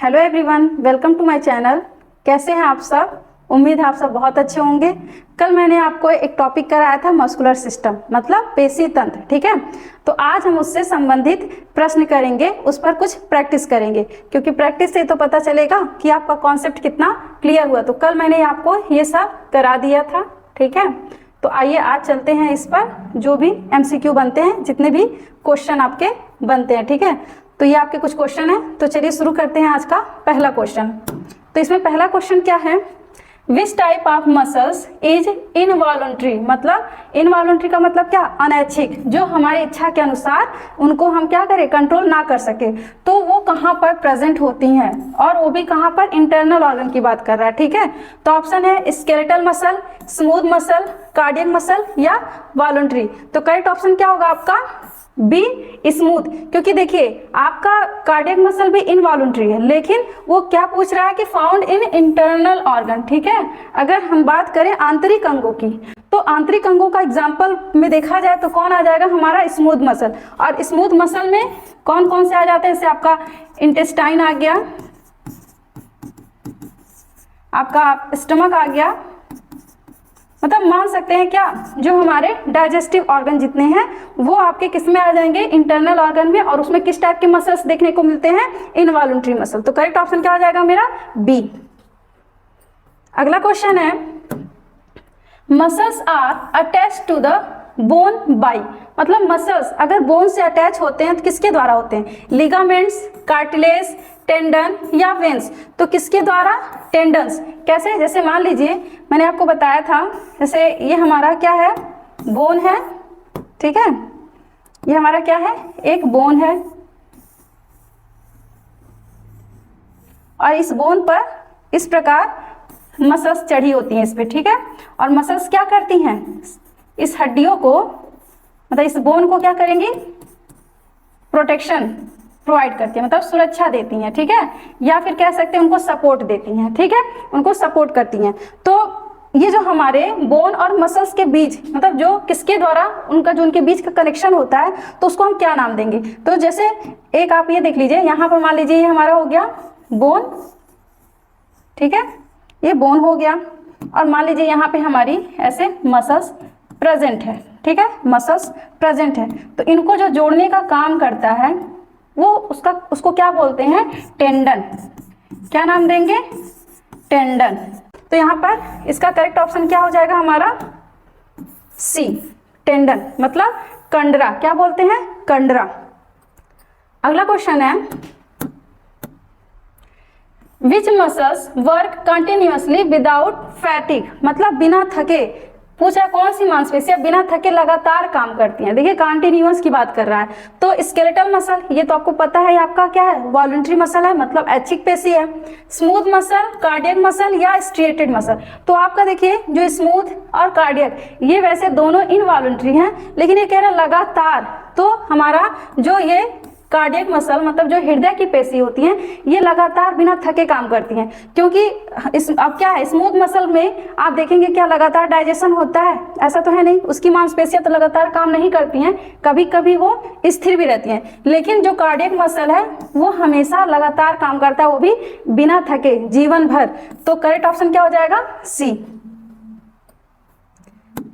Hello everyone, welcome to my channel. कैसे हैं आप सब? उम्मीद है आप सब बहुत अच्छे होंगे। कल मैंने आपको एक टॉपिक कराया था मस्कुलर सिस्टम, मतलब पेशी तंत्र। ठीक है, तो आज हम उससे संबंधित प्रश्न करेंगे, उस पर कुछ प्रैक्टिस करेंगे, क्योंकि प्रैक्टिस से तो पता चलेगा कि आपका कॉन्सेप्ट कितना क्लियर हुआ। तो कल मैंने आपको ये सब करा दिया था। ठीक है, तो आइए आज चलते हैं इस पर, जो भी MCQ बनते हैं, जितने भी क्वेश्चन आपके बनते हैं। ठीक है, तो ये आपके कुछ क्वेश्चन है, तो चलिए शुरू करते हैं आज का पहला क्वेश्चन। तो इसमें पहला क्वेश्चन क्या है, which type of muscles is involuntary. मतलब इनवॉलंटरी का मतलब क्या, अनैच्छिक, जो हमारी इच्छा के अनुसार उनको हम क्या करें, कंट्रोल ना कर सके, तो वो कहाँ पर प्रेजेंट होती हैं, और वो भी कहाँ पर, इंटरनल ऑर्गन की बात कर रहा है। ठीक है, तो ऑप्शन है skeletal muscle, smooth muscle, cardiac muscle या वॉलंटरी। तो करेक्ट ऑप्शन क्या होगा आपका, बी, स्मूथ। क्योंकि देखिए आपका कार्डियक मसल भी इनवॉलंटरी है, लेकिन वो क्या पूछ रहा है कि फाउंड इन इंटरनल ऑर्गन। ठीक है, अगर हम बात करें आंतरिक अंगों की, तो आंतरिक अंगों का एग्जाम्पल में देखा जाए तो कौन आ जाएगा, हमारा स्मूथ मसल। और स्मूथ मसल में कौन कौन से आ जाते हैं, जैसे आपका इंटेस्टाइन आ गया, आपका स्टमक आ गया, मतलब मान सकते हैं क्या, जो हमारे डाइजेस्टिव ऑर्गन जितने हैं वो आपके किस में आ जाएंगे, इंटरनल ऑर्गन में। और उसमें किस टाइप के मसल्स देखने को मिलते हैं, इनवॉलंटरी मसल। तो करेक्ट ऑप्शन क्या हो जाएगा मेरा, बी। अगला क्वेश्चन है, muscles are attach to the bone by. मतलब मसल्स अगर बोन से अटैच होते हैं तो किसके द्वारा होते हैं, लिगामेंट्स, कार्टिलेज, टेंडन या वेन्स। तो किसके द्वारा, टेंडन्स। कैसे, जैसे मान लीजिए मैंने आपको बताया था, जैसे ये हमारा क्या है, बोन है। ठीक है, ये हमारा क्या है, एक बोन है, और इस बोन पर इस प्रकार मसल्स चढ़ी होती हैं इस पे। ठीक है, और मसल्स क्या करती हैं, इस हड्डियों को, मतलब इस बोन को क्या करेंगी, प्रोटेक्शन प्रोवाइड करती है, मतलब सुरक्षा देती हैं। ठीक है, या फिर कह सकते हैं उनको सपोर्ट देती हैं। ठीक है, उनको सपोर्ट करती हैं। तो ये जो हमारे बोन और मसल्स के बीच, मतलब जो किसके द्वारा उनका, जो उनके बीच का कनेक्शन होता है, तो उसको हम क्या नाम देंगे। तो जैसे एक आप ये देख लीजिए, यहाँ पर मान लीजिए ये हमारा हो गया बोन। ठीक है, ये बोन हो गया, और मान लीजिए यहाँ पे हमारी ऐसे मसल्स प्रेजेंट है। ठीक है, मसल्स प्रेजेंट है, तो इनको जो जोड़ने का काम करता है वो उसको क्या बोलते हैं, टेंडन। क्या नाम देंगे, टेंडन। तो यहाँ पर इसका करेक्ट ऑप्शन क्या हो जाएगा हमारा, सी, टेंडन, मतलब कंडरा। क्या बोलते हैं, कंडरा। अगला क्वेश्चन है, which muscles work continuously without fatigue. मतलब बिना थके, पूछा कौन सी मांसपेशियां बिना थके लगातार काम करती हैं। देखिए कंटिन्यूअस की बात कर रहा है, तो स्केलेटल मसल, ये तो आपको पता है, आपका क्या है, वॉलंटरी मसल है, मतलब ऐच्छिक पेशी है। स्मूथ मसल, कार्डियक मसल या स्ट्रिएटेड मसल। तो आपका देखिए जो स्मूथ और कार्डियक, ये वैसे दोनों इनवॉलंटरी हैं, लेकिन ये कह रहा है लगातार। तो हमारा जो ये कार्डियक मसल, मतलब जो हृदय की पेशी होती हैं, ये लगातार बिना थके काम करती हैं। क्योंकि अब क्या है, स्मूथ मसल में आप देखेंगे क्या लगातार डाइजेशन होता है, ऐसा तो है नहीं, उसकी मांसपेशियां तो लगातार काम नहीं करती हैं, कभी कभी वो स्थिर भी रहती हैं। लेकिन जो कार्डियक मसल है वो हमेशा लगातार काम करता है, वो भी बिना थके, जीवन भर। तो करेक्ट ऑप्शन क्या हो जाएगा, सी।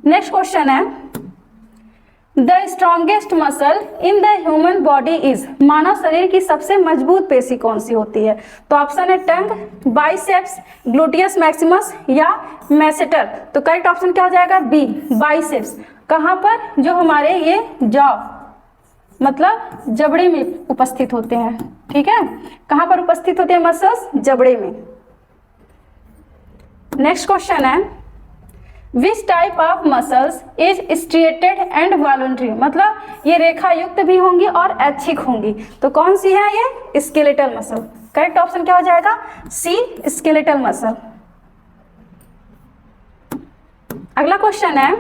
नेक्स्ट क्वेश्चन है, the strongest muscle in the human body is. मानव शरीर की सबसे मजबूत पेशी कौन सी होती है। तो ऑप्शन है टंग, बाइसेप्स, ग्लूटियस मैक्सिमस या मैसेटर। तो करेक्ट ऑप्शन क्या हो जाएगा, बी, बाइसेप्स। कहाँ पर, जो हमारे ये जॉ, मतलब जबड़े में उपस्थित होते हैं। ठीक है, कहाँ पर उपस्थित होते हैं मसल्स, जबड़े में। नेक्स्ट क्वेश्चन है, which type of muscles is striated and voluntary. मतलब ये रेखा युक्त भी होंगी और ऐच्छिक होंगी। तो कौन सी है ये, स्केलेटल मसल। करेक्ट ऑप्शन क्या हो जाएगा, सी, स्केलेटल मसल। अगला क्वेश्चन है,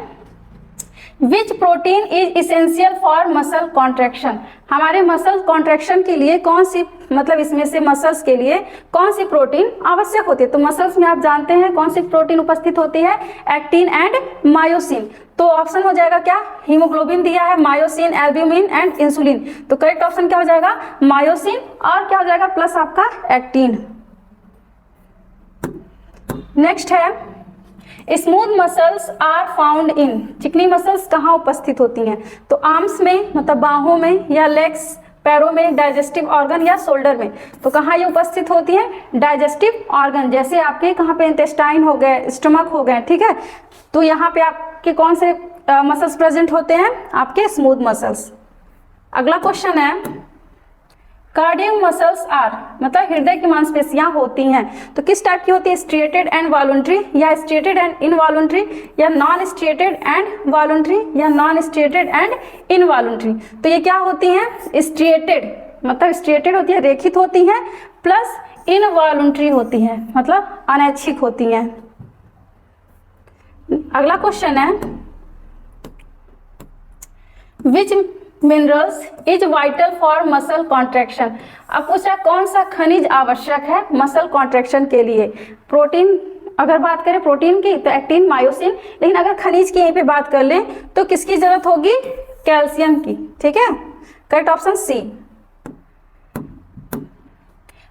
विच protein is essential for muscle contraction, हमारे मसल कॉन्ट्रैक्शन के लिए कौन सी, मतलब इसमें से मसल्स के लिए कौन सी प्रोटीन आवश्यक होती है। तो मसल्स में आप जानते हैं कौन सी प्रोटीन उपस्थित होती है, एक्टिन एंड मायोसिन। तो ऑप्शन हो जाएगा क्या, हीमोग्लोबिन दिया है, मायोसिन, एल्ब्यूमिन एंड इंसुलिन। तो करेक्ट ऑप्शन क्या हो जाएगा, मायोसिन, और क्या हो जाएगा प्लस आपका एक्टिन। नेक्स्ट है smooth muscles are found in, चिकनी मसल्स कहाँ उपस्थित होती हैं। तो आर्म्स में मतलब बाहों में, या लेग्स पैरों में, डाइजेस्टिव ऑर्गन या शोल्डर में। तो कहाँ ये उपस्थित होती है, डाइजेस्टिव ऑर्गन, जैसे आपके कहाँ पे इंटेस्टाइन हो गए, स्टमक हो गए, ठीक है। तो यहाँ पे आपके कौन से मसल्स प्रेजेंट होते हैं, आपके स्मूथ मसल्स। अगला क्वेश्चन है कार्डियक मसल्स आर, मतलब हृदय की मांसपेशियां होती हैं तो किस टाइप की होती है, स्ट्रिएटेड एंड वॉलंटरी, या स्ट्रिएटेड एंड इनवॉलंटरी, या नॉन स्ट्रिएटेड एंड वॉलंटरी, या नॉन स्ट्रिएटेड एंड इनवॉलंटरी। तो ये क्या होती हैं, स्ट्रिएटेड, मतलब स्ट्रिएटेड होती है, रेखित होती हैं, प्लस इनवॉलंटरी होती हैं, मतलब अनैच्छिक होती हैं। अगला क्वेश्चन है which minerals is vital for muscle contraction. अब पूछा कौन सा खनिज आवश्यक है मसल कॉन्ट्रैक्शन के लिए। प्रोटीन, अगर बात करें प्रोटीन की तो एक्टिन, मायोसिन, लेकिन अगर खनिज की यहीं पे बात कर लें तो किसकी जरूरत होगी, कैल्शियम की, ठीक है। Correct option C.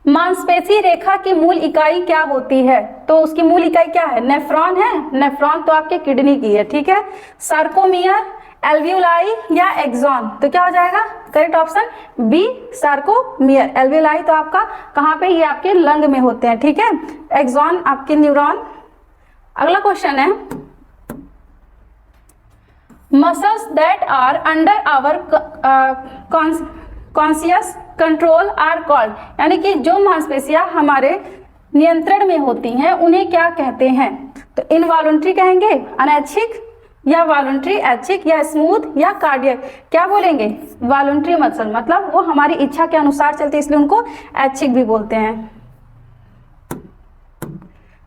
मांसपेशी रेखा की मूल इकाई क्या होती है, तो उसकी मूल इकाई क्या है, नेफ्रॉन है। नेफ्रॉन तो आपके किडनी की है, ठीक है। सार्कोमियर, एल्वियोलाई या एक्सॉन, तो क्या हो जाएगा correct option B, sarcomere. Alveoli तो आपका कहाँ पे, ये आपके लंग में होते हैं, ठीक है। एक्सॉन आपके न्यूरॉन। अगला क्वेश्चन है muscles that are under our conscious control are called, यानी कि जो मांसपेशियां हमारे नियंत्रण में होती हैं उन्हें क्या कहते हैं। तो इनवॉलंटरी कहेंगे, अनैच्छिक, या वॉलंटरी, ऐच्छिक, या स्मूथ, या कार्डियक। क्या बोलेंगे, वॉलंटरी मसल, मतलब वो हमारी इच्छा के अनुसार चलते हैं, इसलिए उनको ऐच्छिक भी बोलते हैं।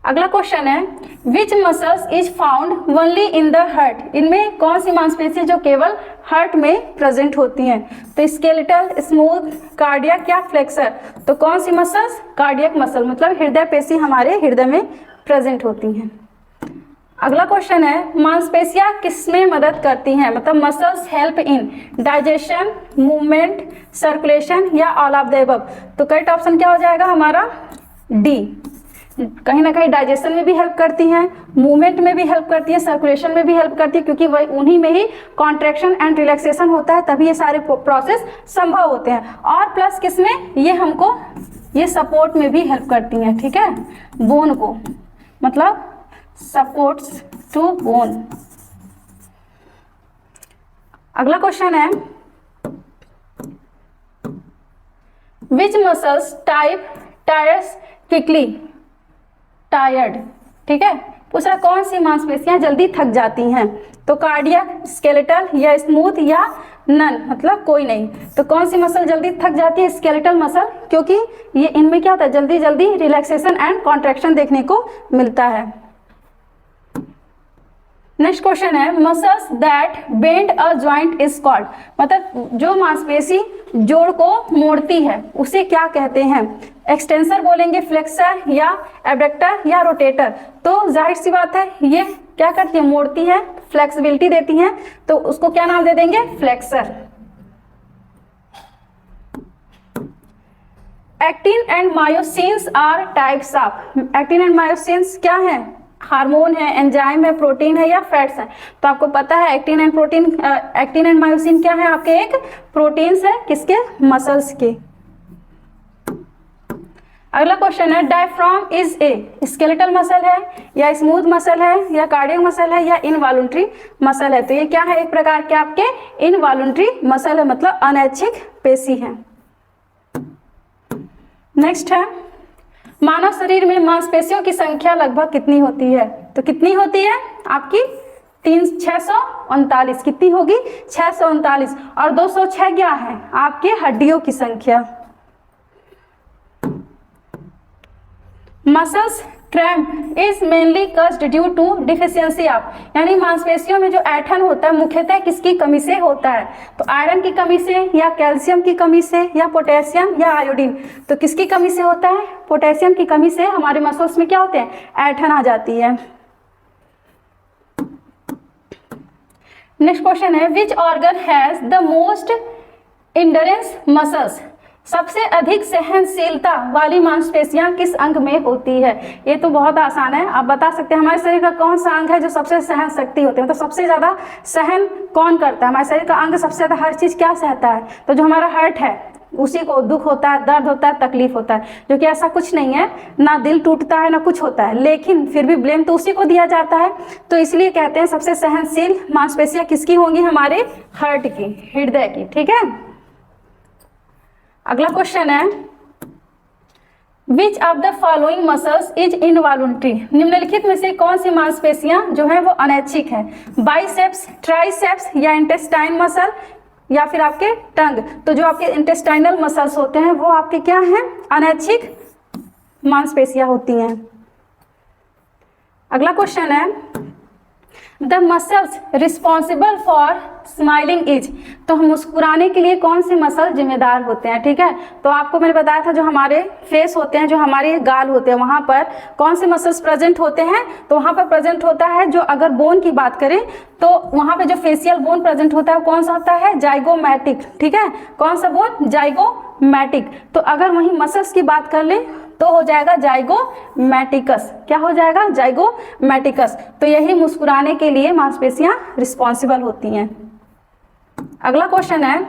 अगला क्वेश्चन है which muscles is found only in the heart, इनमें कौन सी मांसपेशी जो केवल हार्ट में प्रेजेंट होती हैं। तो स्केलेटल, स्मूथ, कार्डियक या फ्लेक्सर। तो कौन सी मसल्स, कार्डियक मसल, मतलब हृदय पेशी हमारे हृदय में प्रेजेंट होती हैं। अगला क्वेश्चन है मांसपेशियां किसमें मदद करती हैं, मतलब muscles help in digestion, movement, circulation, या ऑल ऑफ द अबव। तो करेक्ट ऑप्शन क्या हो जाएगा हमारा डी। कहीं ना कहीं डाइजेशन में भी हेल्प करती हैं, मूवमेंट में भी हेल्प करती है, सर्कुलेशन में भी हेल्प करती है, क्योंकि वही उन्हीं में ही कॉन्ट्रैक्शन एंड रिलैक्सेशन होता है, तभी ये सारे प्रोसेस संभव होते हैं। और प्लस किसमें, ये हमको ये सपोर्ट में भी हेल्प करती हैं, ठीक है, बोन को, मतलब सपोर्ट्स टू बोन। अगला क्वेश्चन है which muscles type tires quickly tired, ठीक है। पूछ रहा कौन सी मांसपेशियां जल्दी थक जाती हैं। तो कार्डियक, स्केलेटल, या स्मूथ, या नन, मतलब कोई नहीं। तो कौन सी मसल जल्दी थक जाती है, स्केलेटल मसल, क्योंकि ये इनमें क्या होता है, जल्दी जल्दी रिलैक्सेशन एंड कॉन्ट्रैक्शन देखने को मिलता है। नेक्स्ट क्वेश्चन है muscles that bend a joint is called, मतलब जो मांसपेशी जोड़ को मोड़ती है उसे क्या कहते हैं। एक्सटेंसर बोलेंगे, फ्लेक्सर, या एबडक्टर, या रोटेटर। तो जाहिर सी बात है ये क्या करती है, मोड़ती है, फ्लेक्सिबिलिटी देती है, तो उसको क्या नाम दे देंगे, flexor. Actin and myosins are types of, actin and myosins क्या है, हार्मोन है, एंजाइम है, प्रोटीन है, या फैट्स है। तो आपको पता है actin and protein, actin and myosin क्या है, आपके एक प्रोटीन्स है, किसके, मसल्स के। अगला क्वेश्चन है diaphragm is a skeletal muscle है, या स्मूथ मसल है, या कार्डियक मसल है, या इनवॉलंटरी मसल है। तो ये क्या है, एक प्रकार के आपके इनवॉलंटरी मसल है, मतलब अनैच्छिक पेशी है। नेक्स्ट है मानव शरीर में मांसपेशियों की संख्या लगभग कितनी होती है। तो कितनी होती है आपकी 639, कितनी होगी 639, और 206 क्या है आपके हड्डियों की संख्या। Muscles cramp is mainly caused due to deficiency of, यानी मांसपेशियों में जो ऐठन होता है मुख्यतः किसकी कमी से होता है? तो आयरन की कमी से, या कैल्शियम की कमी से, या पोटेशियम, या आयोडीन। तो किसकी कमी से होता है? पोटेशियम की कमी से हमारे मसल्स में क्या होते हैं? ऐठन आ जाती है। नेक्स्ट क्वेश्चन है which organ has the most endurance muscles, सबसे अधिक सहनशीलता वाली मांसपेशियां किस अंग में होती है? ये तो बहुत आसान है, आप बता सकते हैं हमारे शरीर का कौन सा अंग है जो सबसे सहन शक्ति होती है, मतलब सबसे ज्यादा सहन कौन करता है? हमारे शरीर का अंग सबसे ज्यादा हर चीज क्या सहता है? तो जो हमारा हार्ट है उसी को दुख होता है, दर्द होता है, तकलीफ होता है, जो कि ऐसा कुछ नहीं है, ना दिल टूटता है ना कुछ होता है, लेकिन फिर भी ब्लेम तो उसी को दिया जाता है। तो इसलिए कहते हैं सबसे सहनशील मांसपेशियां किसकी होंगी? हमारे हार्ट की, हृदय की। ठीक है, अगला क्वेश्चन है which of the following muscles is involuntary, निम्नलिखित में से कौन सी मांसपेशियां जो है वो अनैच्छिक है? बाइसेप्स, ट्राइसेप्स, या इंटेस्टाइन मसल, या फिर आपके टंग। तो जो आपके इंटेस्टाइनल मसल्स होते हैं वो आपके क्या हैं? अनैच्छिक मांसपेशियां होती हैं। अगला क्वेश्चन है the muscles responsible for smiling is, तो हम मुस्कुराने के लिए कौन से मसल जिम्मेदार होते हैं? ठीक है, तो आपको मैंने बताया था जो हमारे फेस होते हैं, जो हमारे गाल होते हैं, वहां पर कौन से मसल्स प्रेजेंट होते हैं? तो वहां पर प्रेजेंट होता है, जो अगर बोन की बात करें तो वहां पे जो फेशियल बोन प्रेजेंट होता है वो कौन सा होता है? जाइगोमैटिक। ठीक है, कौन सा बोन? जाइगोमैटिक। तो अगर वही मसल्स की बात कर ले तो हो जाएगा जाइगोमैटिकस। क्या हो जाएगा? जाइगोमैटिकस। तो यही मुस्कुराने के लिए मांसपेशियां रिस्पॉन्सिबल होती हैं। अगला क्वेश्चन है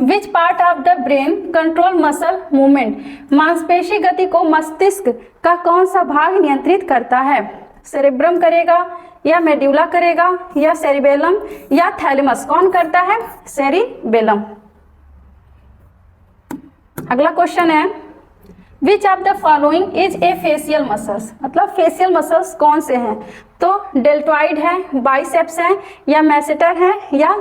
which part of the brain control muscle movement, मांसपेशी गति को मस्तिष्क का कौन सा भाग नियंत्रित करता है? सेरेब्रम करेगा, या मेड्यूला करेगा, या सेरिबेलम, या थैलेमस? कौन करता है? सेरिबेलम। अगला क्वेश्चन है which of the following is a facial muscles, मतलब फेशियल मसल्स कौन से हैं? तो डेल्टॉइड है, बाइसेप्स है, या मैसेटर है, या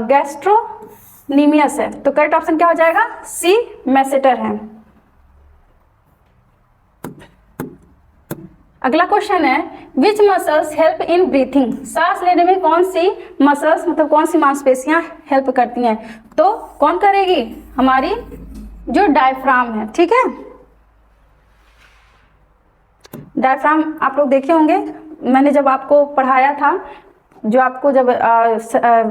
गैस्ट्रोनीमियस है। तो करेक्ट ऑप्शन क्या हो जाएगा? सी, मैसेटर है। अगला क्वेश्चन है which muscles help in breathing, सांस लेने में कौन सी मसल्स, मतलब कौन सी मांसपेशियां हेल्प करती हैं? तो कौन करेगी? हमारी जो डायफ्राम है। ठीक है, डायफ्राम आप लोग देखे होंगे, मैंने जब आपको पढ़ाया था, जो आपको जब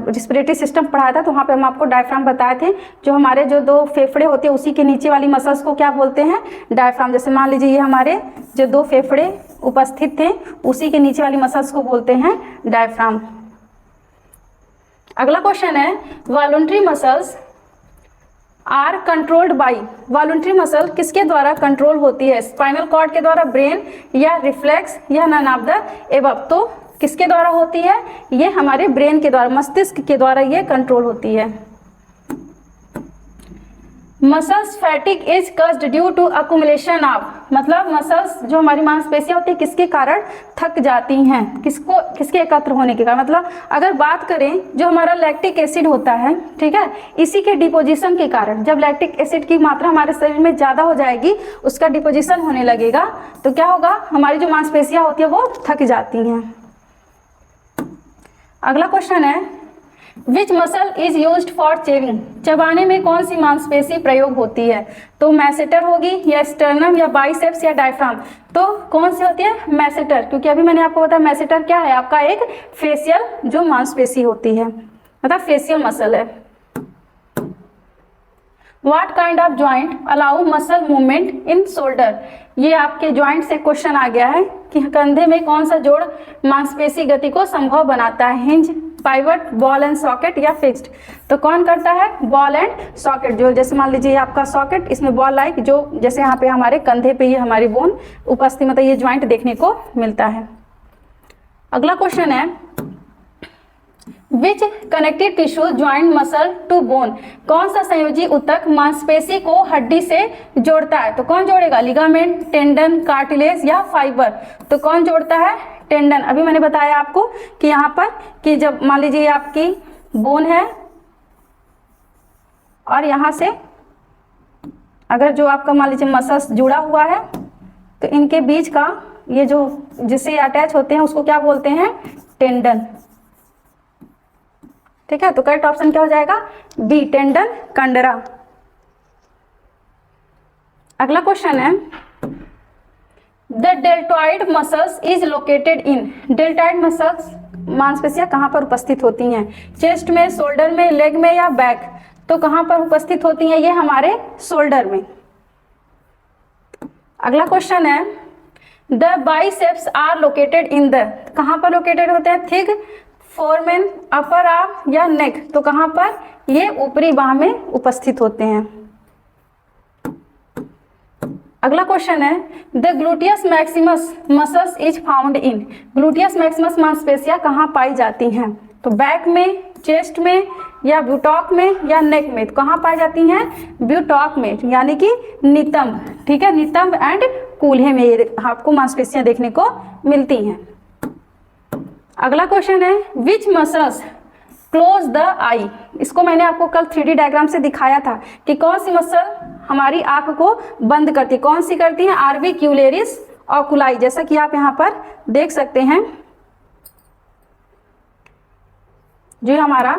रिस्पिरेटरी सिस्टम पढ़ाया था तो वहाँ पे हम आपको डायफ्राम बताए थे। जो हमारे जो दो फेफड़े होते हैं उसी के नीचे वाली मसल्स को क्या बोलते हैं? डायफ्राम। जैसे मान लीजिए ये हमारे जो दो फेफड़े उपस्थित थे उसी के नीचे वाली मसल्स को बोलते हैं डायफ्राम। अगला क्वेश्चन है voluntary muscles are controlled by, voluntary muscle किसके द्वारा कंट्रोल होती है? स्पाइनल कॉर्ड के द्वारा, ब्रेन, या रिफ्लेक्स, या नन ऑफ द एबव। तो किसके द्वारा होती है? ये हमारे ब्रेन के द्वारा, मस्तिष्क के द्वारा ये कंट्रोल होती है। Muscles fatigue is caused due to accumulation of, मतलब मसल्स जो हमारी मांसपेशियां होती है किसके कारण थक जाती हैं? किसके एकत्र होने के कारण? मतलब अगर बात करें जो हमारा लैक्टिक एसिड होता है, ठीक है, इसी के डिपोजिशन के कारण, जब लैक्टिक एसिड की मात्रा हमारे शरीर में ज्यादा हो जाएगी, उसका डिपोजिशन होने लगेगा, तो क्या होगा? हमारी जो मांसपेशियां होती है वो थक जाती हैं। अगला क्वेश्चन है which muscle is used for chewing, चबाने में कौन सी मांसपेशी प्रयोग होती है? तो मैसेटर होगी, या स्टर्नम, या बाइसेप्स, या डायफ्राम। तो कौन सी होती है? मैसेटर, क्योंकि अभी मैंने आपको बताया मैसेटर क्या है? आपका एक फेशियल जो मांसपेशी होती है, मतलब फेशियल मसल है। What kind of joint allow muscle movement in shoulder, ये आपके ज्वाइंट से क्वेश्चन आ गया है कि कंधे में कौन सा जोड़ मांसपेशी गति को संभव बनाता है? Hinge, pivot, ball and socket, या फिक्स्ड। तो कौन करता है? Ball and socket. जो जैसे मान लीजिए आपका सॉकेट, इसमें बॉल लाइक, जो जैसे यहाँ पे हमारे कंधे पे ये हमारी बोन उपस्थित, मतलब ये ज्वाइंट देखने को मिलता है। अगला क्वेश्चन है which connected tissue joint muscle to bone, कौन सा संयोजी ऊतक मांसपेशी को हड्डी से जोड़ता है? तो कौन जोड़ेगा? लिगामेंट, टेंडन, कार्टिलेज, या फाइबर। तो कौन जोड़ता है? टेंडन। अभी मैंने बताया आपको कि यहाँ पर कि जब मान लीजिए आपकी बोन है और यहाँ से अगर जो आपका मान लीजिए मसल्स जुड़ा हुआ है, तो इनके बीच का ये जो जिससे अटैच होते हैं उसको क्या बोलते हैं, टेंडन। ठीक है, तो करेक्ट ऑप्शन क्या हो जाएगा, बी, टेंडन कंडरा। अगला क्वेश्चन है, the deltoid muscles is located in. Deltoid muscles मांसपेशियां कहाँ पर उपस्थित होती हैं, चेस्ट में, शोल्डर में, लेग में या बैक। तो कहाँ पर उपस्थित होती हैं, ये हमारे शोल्डर में। अगला क्वेश्चन है, the biceps are located in the. कहाँ पर लोकेटेड होते हैं, थिक, फोरमेन, अपर आर्म या नेक। तो कहाँ पर, ये ऊपरी बाह में उपस्थित होते हैं। अगला क्वेश्चन है, the gluteus Maximus muscles is found in. Gluteus Maximus मांसपेशियां कहाँ पाई जाती हैं, तो बैक में, चेस्ट में या ब्यूटॉक में या नेक में। तो कहाँ पाई जाती हैं, ब्यूटॉक में, यानी कि नितंब। ठीक है, नितंब एंड कूल्हे में ये आपको मांसपेशियां देखने को मिलती हैं। अगला क्वेश्चन है, विच मसल्स क्लोज द आई। इसको मैंने आपको कल 3D डायग्राम से दिखाया था कि कौन सी मसल हमारी आंख को बंद करती है, कौन सी करती है, आर्बिक्यूलेरिस ऑकुलाई। जैसा कि आप यहाँ पर देख सकते हैं, जो हमारा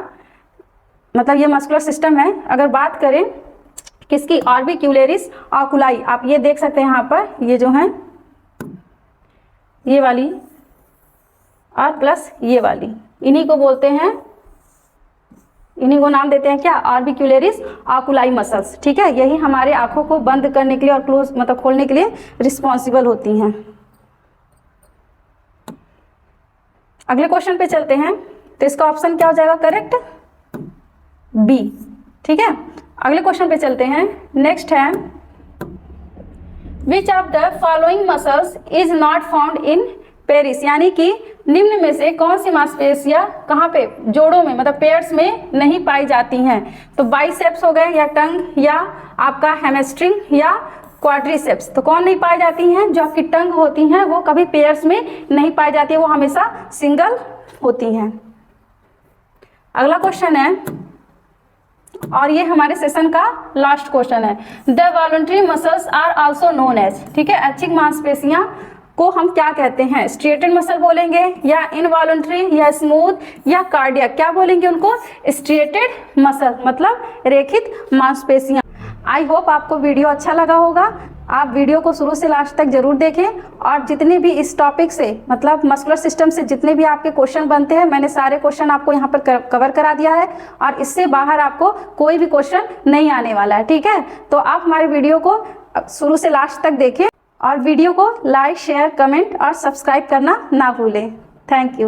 मतलब ये मस्कुलर सिस्टम है। अगर बात करें किसकी, ऑर्बिक्यूलेरिस ऑकुलाई, आप ये देख सकते हैं यहाँ पर, ये जो है ये वाली और प्लस ये वाली, इन्हीं को बोलते हैं, इन्हीं को नाम देते हैं क्या, ऑर्बिक्यूलेरिस ऑकुलाई मसल्स। ठीक है, यही हमारे आंखों को बंद करने के लिए और क्लोज मतलब खोलने के लिए रिस्पॉन्सिबल होती हैं। अगले क्वेश्चन पे चलते हैं, तो इसका ऑप्शन क्या हो जाएगा, करेक्ट बी। ठीक है, अगले क्वेश्चन पे चलते हैं। नेक्स्ट है, which of the following muscles is not found in Paris. यानी कि निम्न में से कौन सी मांसपेशियां कहाँ पे, जोड़ों में मतलब पेयर्स में नहीं पाई जाती हैं। तो बाइसेप्स हो गए, या टंग, या आपका हैमस्ट्रिंग, या क्वाड्रिसेप्स। तो कौन नहीं पाई जाती हैं, जो आपकी टंग होती हैं वो कभी पेयर्स में नहीं पाई जाती है, वो हमेशा सिंगल होती हैं। अगला क्वेश्चन है, और ये हमारे सेशन का लास्ट क्वेश्चन है, the voluntary muscles are also known as. ठीक है, ऐच्छिक मांसपेशियां को हम क्या कहते हैं, स्ट्रेटेड मसल बोलेंगे, या इनवॉलंटरी, या स्मूथ, या कार्डियक। क्या बोलेंगे उनको, स्ट्रेटेड मसल, मतलब रेखित मांसपेशियां। आई होप आपको वीडियो अच्छा लगा होगा। आप वीडियो को शुरू से लास्ट तक जरूर देखें, और जितने भी इस टॉपिक से मतलब मस्कुलर सिस्टम से जितने भी आपके क्वेश्चन बनते हैं, मैंने सारे क्वेश्चन आपको यहाँ पर कवर करा दिया है, और इससे बाहर आपको कोई भी क्वेश्चन नहीं आने वाला है। ठीक है, तो आप हमारे वीडियो को शुरू से लास्ट तक देखें, और वीडियो को लाइक, शेयर, कमेंट और सब्सक्राइब करना ना भूलें। Thank you.